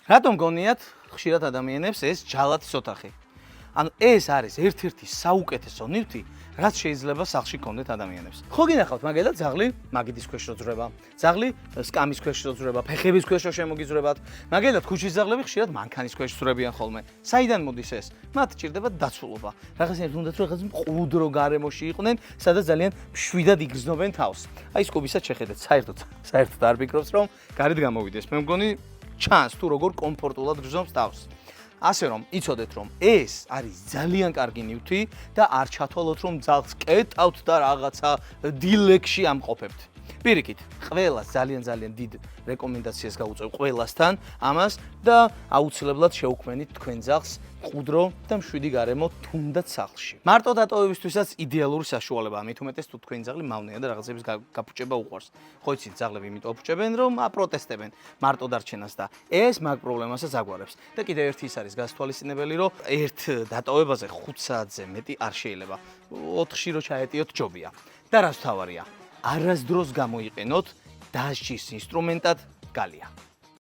რატომ გონიათ ხშირად ადამიანებს ეს ჯალათის ოთახი? ანუ ეს არის ერთ-ერთი საუკეთესო ნივთი, რაც შეიძლება სახლში გქონდეთ ადამიანებს. ხო გინახავთ მაგალითად ძაღლი მაგიდის ქვეშ როძრება, ძაღლი სკამის ქვეშ როძრება, ფეხების ქვეშ შემოგიზრებათ. მაგალითად ქუჩის ძაღლები ხშირად მანქანის ქვეშ ზრებიან ხოლმე. საიდან მოდის ეს? მათ ჭირდება დაცულობა. რაღაცნაირად უნდათ რომ რაღაც მყუდრო გარემოში იყვნენ, სადაც ძალიან მშვიდად იგრძნობენ თავს. აი ეს კუბისაც შეხედეთ, საერთოდ არ ფიქრობს რომ გარეთ გამოვიდეს. მე მგონი ჩანს თუ როგორ კომფორტულად გრძნობს თავს. ასე რომ იცოდეთ რომ ეს არის ძალიან კარგი ნივთი და არ ჩათვალოთ რომ ძაღლს კეტავთ და რაღაცა დილეგში ამყოფებთ. პირიქით, ყველას ძალიან დიდ რეკომენდაციას გავუწევ ყველასთან ამას და აუცილებლად შევქმნით თქვენ ძაღლს მყუდრო და მშვიდი გარემო თუნდაც სახლში. მარტო დატოვებისთვისაც იდეალური საშუალებაა, მით უმეტეს თუ თქვენი ძაღლი მავნეა და რაღაცების გაფუჭება უყვარს. ხო იცით, ძაღლები იმიტომ აფუჭებენ, რომ აპროტესტებენ მარტო დარჩენას და ეს მაგ პრობლემასაც აგვარებს. და კიდევ ერთი ის არის გასათვალისწინებელი, რომ ერთ დატოვებაზე 5 საათზე მეტი არ შეიძლება. 4-ში რო ჩაეტიოთ ჯობია. და რაც თავარია, არასდროს გამოიყენოთ დასჯის ინსტრუმენტად გალია.